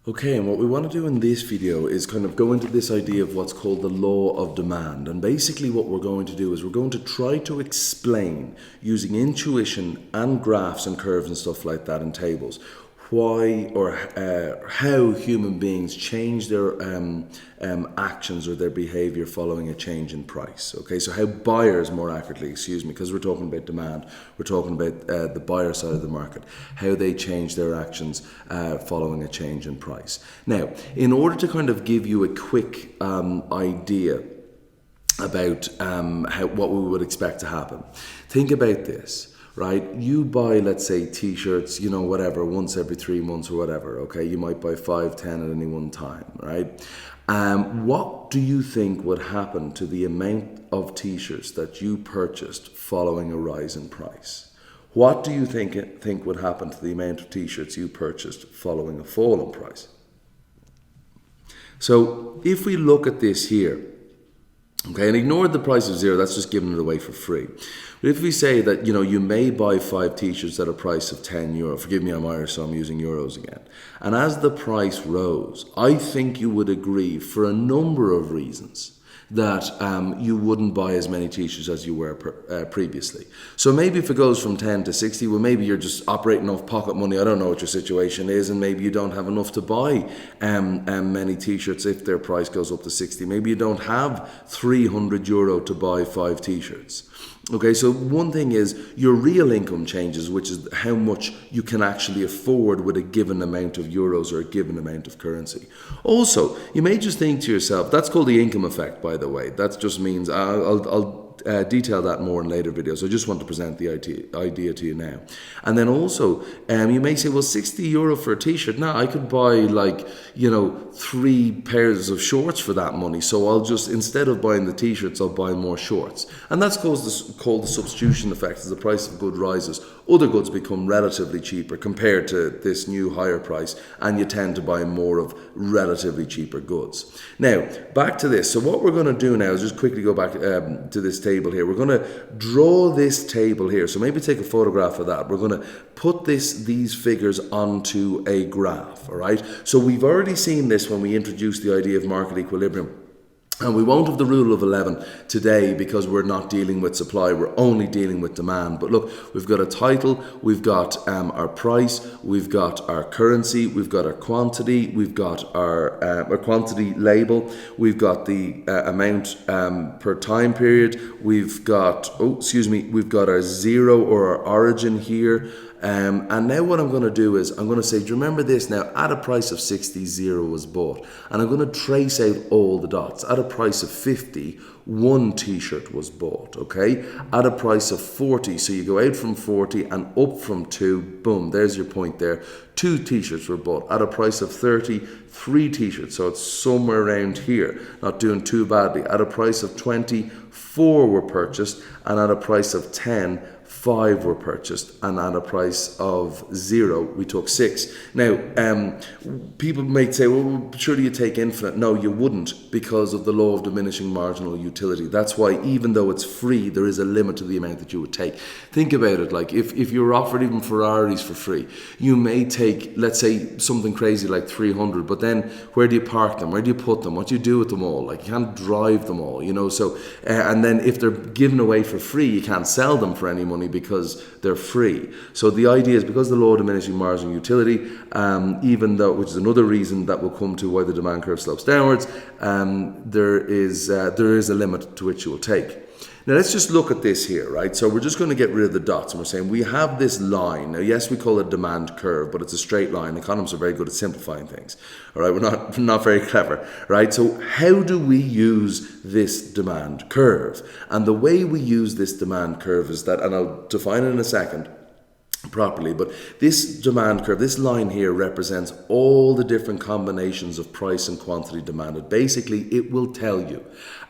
Okay, and what we want to do in this video is kind of go into this idea of what's called the law of demand. And basically what we're going to do is we're going to try to explain, using intuition and graphs and curves and stuff like that and tables, why or how human beings change their actions or their behavior following a change in price. Okay, so how buyers, more accurately, because we're talking about demand, we're talking about the buyer side of the market, how they change their actions following a change in price. Now, in order to kind of give you a quick idea about what we would expect to happen, think about this. Right, you buy, let's say, t-shirts, whatever, once every 3 months or whatever, okay? You might buy 5, 10 at any one time, right? What do you think would happen to the amount of t-shirts that you purchased following a rise in price? What do you think would happen to the amount of t-shirts you purchased following a fall in price? So if we look at this here, okay, and ignore the price of zero, that's just giving it away for free. But if we say that, you may buy 5 t-shirts at a price of €10, forgive me, I'm Irish, so I'm using euros again. And as the price rose, I think you would agree, for a number of reasons, that you wouldn't buy as many t-shirts as you were previously. So maybe if it goes from 10 to 60, well, maybe you're just operating off pocket money. I don't know what your situation is, and maybe you don't have enough to buy many t-shirts if their price goes up to 60. Maybe you don't have €300 to buy 5 t-shirts. Okay, so one thing is your real income changes, which is how much you can actually afford with a given amount of euros or a given amount of currency. Also, you may just think to yourself, that's called the income effect, by the way. That just means, I'll detail that more in later videos. I just want to present the idea to you now. And then also, you may say, well, €60 for a t-shirt. Now, I could buy 3 pairs of shorts for that money. So I'll just, instead of buying the t-shirts, I'll buy more shorts. And that's called the substitution effect. As the price of goods rises, other goods become relatively cheaper compared to this new higher price, and you tend to buy more of relatively cheaper goods. Now, back to this. So what we're going to do now is just quickly go back to this table here. We're going to draw this table here. So maybe take a photograph of that. We're going to put these figures onto a graph, all right? So we've already seen this when we introduced the idea of market equilibrium. And we won't have the rule of 11 today because we're not dealing with supply, we're only dealing with demand. But look, we've got a title, we've got our price, we've got our currency, we've got our quantity, we've got our quantity label, we've got the amount per time period, we've got our zero or our origin here. And now what I'm going to do is I'm going to say, do you remember this now? At a price of 60, 0 was bought. And I'm going to trace out all the dots. At a price of 50, 1 t-shirt was bought, okay? At a price of 40, so you go out from 40 and up from 2, boom, there's your point there. 2 t-shirts were bought. At a price of 30, 3 t-shirts, so it's somewhere around here, not doing too badly. At a price of 20, 4 were purchased, and at a price of 10, 5 were purchased, and at a price of 0 we took 6. Now people might say, well, surely you take infinite. No, you wouldn't, because of the law of diminishing marginal utility. That's why even though it's free, there is a limit to the amount that you would take. Think about it, like if you're offered even Ferraris for free, you may take, let's say, something crazy like 300, but then where do you park them? Where do you put them? What do you do with them all? Like, you can't drive them all, so and then if they're given away for free, you can't sell them for any money because they're free. So the idea is, because the law of diminishing marginal utility, even though, which is another reason that will come to why the demand curve slopes downwards, there is a limit to which you will take. Now let's just look at this here, right? So we're just going to get rid of the dots, and we're saying we have this line. Now, yes, we call it demand curve, but it's a straight line. Economists are very good at simplifying things. All right, we're not very clever, right? So how do we use this demand curve? And the way we use this demand curve is that, and I'll define it in a second properly, but this demand curve, this line here, represents all the different combinations of price and quantity demanded. Basically, it will tell you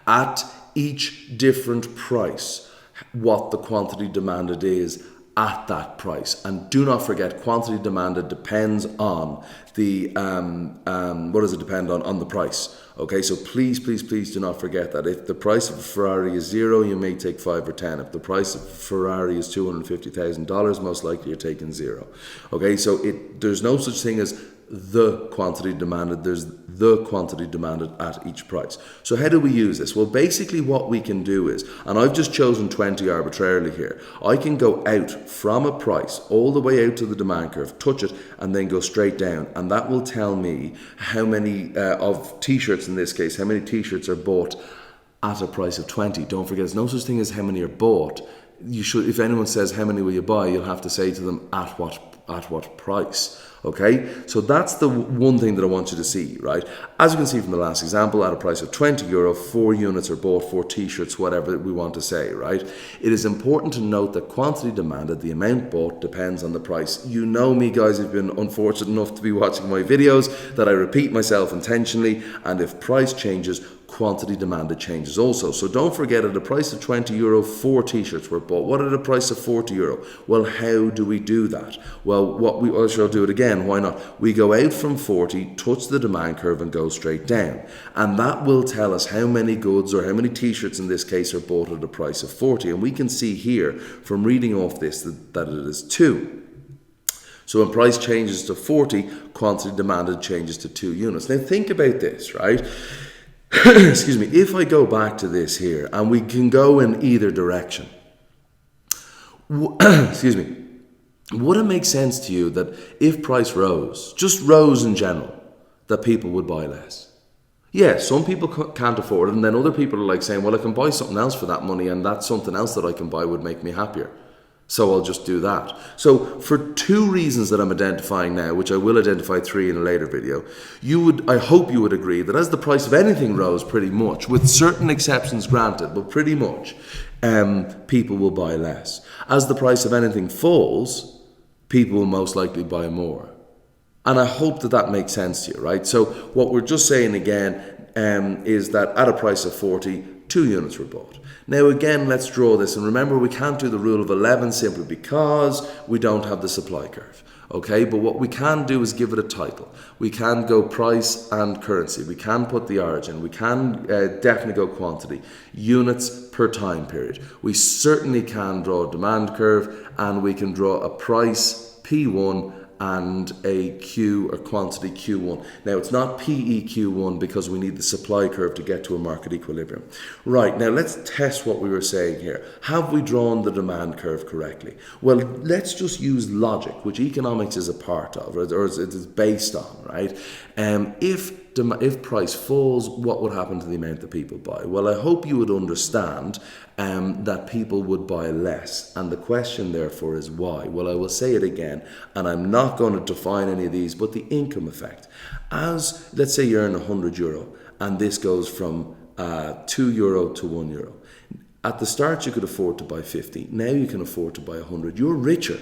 at each different price what the quantity demanded is at that price. And do not forget, quantity demanded depends on the what does it depend on the price. Okay, so please do not forget that. If the price of a Ferrari is 0, you may take 5 or 10. If the price of a Ferrari is $250,000, most likely you're taking 0. Okay, so there's no such thing as the quantity demanded, there's the quantity demanded at each price. So how do we use this? Well, basically what we can do is, and I've just chosen 20 arbitrarily here, I can go out from a price all the way out to the demand curve, touch it, and then go straight down. And that will tell me how many of t-shirts, in this case, how many t-shirts are bought at a price of 20. Don't forget, there's no such thing as how many are bought. You should, if anyone says how many will you buy, you'll have to say to them at what price. Okay, so that's the one thing that I want you to see, right? As you can see from the last example, at a price of €20, 4 units are bought, 4 t-shirts, whatever we want to say, right? It is important to note that quantity demanded, the amount bought, depends on the price. You know me, guys, who've been unfortunate enough to be watching my videos, that I repeat myself intentionally, and if price changes, quantity demanded changes also. So don't forget, at a price of €20, 4 t-shirts were bought. What at a price of €40? Well, how do we do that? Well, I shall do it again. Why not? We go out from 40, touch the demand curve, and go straight down. And that will tell us how many goods, or how many t-shirts in this case, are bought at a price of 40. And we can see here from reading off this that it is 2. So when price changes to 40, quantity demanded changes to 2 units. Now think about this, right? Excuse me. If I go back to this here, and we can go in either direction. Excuse me. Would it make sense to you that if price rose, just rose in general, that people would buy less? Yeah, some people can't afford it, and then other people are like saying, well, I can buy something else for that money, and that something else that I can buy would make me happier. So I'll just do that. So for 2 reasons that I'm identifying now, which I will identify 3 in a later video, I hope you would agree that as the price of anything rose pretty much, with certain exceptions granted, but pretty much, people will buy less. As the price of anything falls, people will most likely buy more. And I hope that makes sense to you, right? So what we're just saying again is that at a price of 40, 2 units were bought. Now again, let's draw this, and remember, we can't do the rule of 11 simply because we don't have the supply curve. Okay, but what we can do is give it a title. We can go price and currency. We can put the origin. We can definitely go quantity, units per time period. We certainly can draw a demand curve, and we can draw a price P1 and a Q or quantity Q1. Now it's not PEQ1 because we need the supply curve to get to a market equilibrium. Right, now let's test what we were saying here. Have we drawn the demand curve correctly? Well, let's just use logic, which economics is a part of, or it is based on, right? If price falls, what would happen to the amount that people buy? Well, I hope you would understand that people would buy less. And the question, therefore, is why? Well, I will say it again, and I'm not going to define any of these, but the income effect. As, let's say you earn €100, and this goes from €2 to €1. At the start, you could afford to buy 50. Now you can afford to buy 100. You're richer.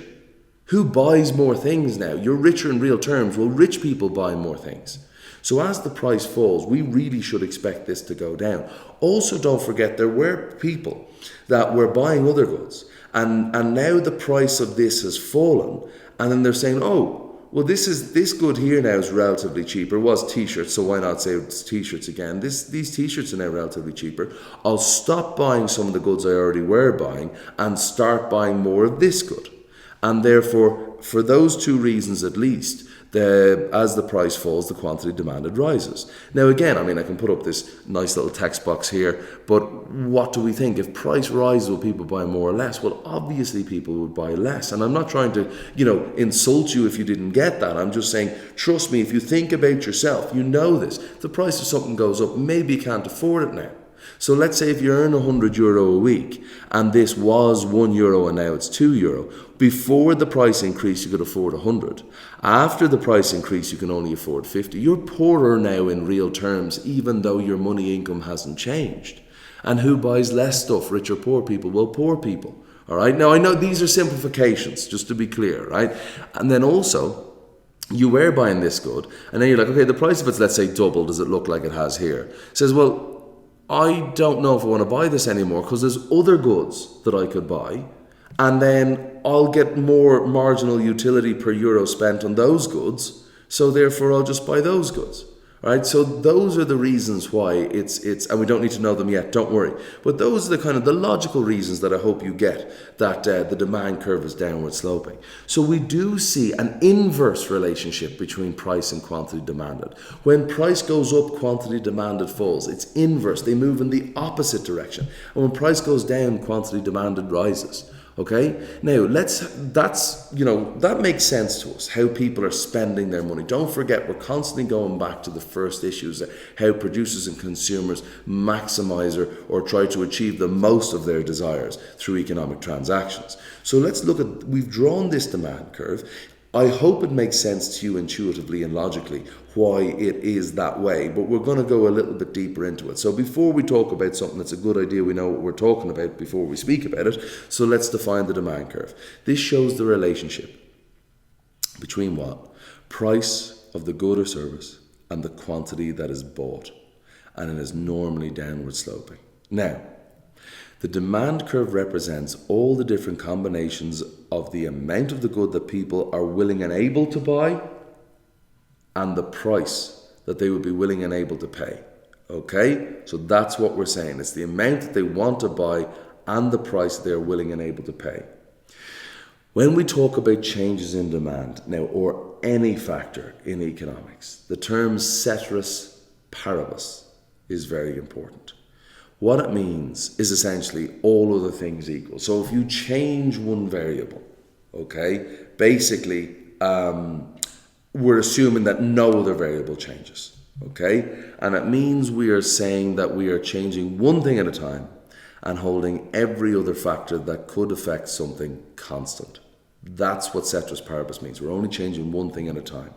Who buys more things now? You're richer in real terms. Well, rich people buy more things. So as the price falls, we really should expect this to go down. Also, don't forget, there were people that were buying other goods, and now the price of this has fallen, and then they're saying, oh, well, this good here now is relatively cheaper. It was t-shirts, so why not say it's t-shirts again? These t-shirts are now relatively cheaper. I'll stop buying some of the goods I already were buying and start buying more of this good. And therefore, for those 2 reasons at least, as the price falls, the quantity demanded rises. Now again, I mean, I can put up this nice little text box here, but what do we think? If price rises, will people buy more or less? Well, obviously people would buy less. And I'm not trying to, insult you if you didn't get that. I'm just saying, trust me, if you think about yourself, you know this. If the price of something goes up, maybe you can't afford it now. So let's say if you earn €100 a week, and this was €1 and now it's €2, before the price increase you could afford 100. After the price increase you can only afford 50. You're poorer now in real terms, even though your money income hasn't changed. And who buys less stuff, rich or poor people? Well, poor people. All right. Now I know these are simplifications, just to be clear, right? And then also, you were buying this good, and then you're like, okay, the price of it's, let's say, double. Does it look like it has here? It says, well, I don't know if I want to buy this anymore because there's other goods that I could buy, and then I'll get more marginal utility per euro spent on those goods, so therefore I'll just buy those goods. Right, so those are the reasons why it's, and we don't need to know them yet, don't worry. But those are the kind of the logical reasons that I hope you get that the demand curve is downward sloping. So we do see an inverse relationship between price and quantity demanded. When price goes up, quantity demanded falls. It's inverse. They move in the opposite direction. And when price goes down, quantity demanded rises. Okay, now that makes sense to us, how people are spending their money. Don't forget, we're constantly going back to the first issues, how producers and consumers maximize or try to achieve the most of their desires through economic transactions. So let's look at, we've drawn this demand curve. I hope it makes sense to you intuitively and logically why it is that way, but we're going to go a little bit deeper into it. So before we talk about something that's a good idea, we know what we're talking about before we speak about it. So let's define the demand curve. This shows the relationship between what? Price of the good or service and the quantity that is bought. And it is normally downward sloping. Now, the demand curve represents all the different combinations of the amount of the good that people are willing and able to buy and the price that they would be willing and able to pay. Okay? So that's what we're saying. It's the amount that they want to buy and the price they're willing and able to pay. When we talk about changes in demand now, or any factor in economics, the term ceteris paribus is very important. What it means is essentially all other things equal. So if you change one variable, okay, basically we're assuming that no other variable changes, okay? And it means we are saying that we are changing one thing at a time and holding every other factor that could affect something constant. That's what ceteris paribus means. We're only changing one thing at a time.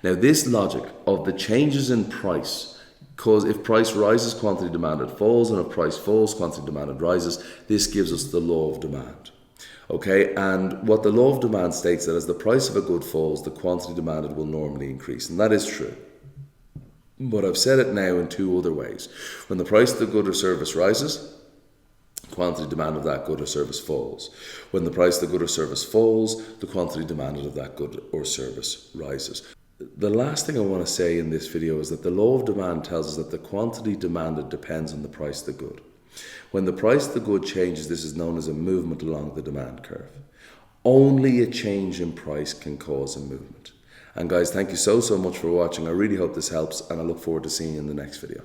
Now, this logic of the changes in price, because if price rises, quantity demanded falls, and if price falls, quantity demanded rises. This gives us the law of demand. Okay, and what the law of demand states that as the price of a good falls, the quantity demanded will normally increase, and that is true. But I've said it now in two other ways. When the price of the good or service rises, quantity demand of that good or service falls. When the price of the good or service falls, the quantity demanded of that good or service rises. The last thing I want to say in this video is that the law of demand tells us that the quantity demanded depends on the price of the good. When the price of the good changes, this is known as a movement along the demand curve. Only a change in price can cause a movement. And guys, thank you so much for watching. I really hope this helps, and I look forward to seeing you in the next video.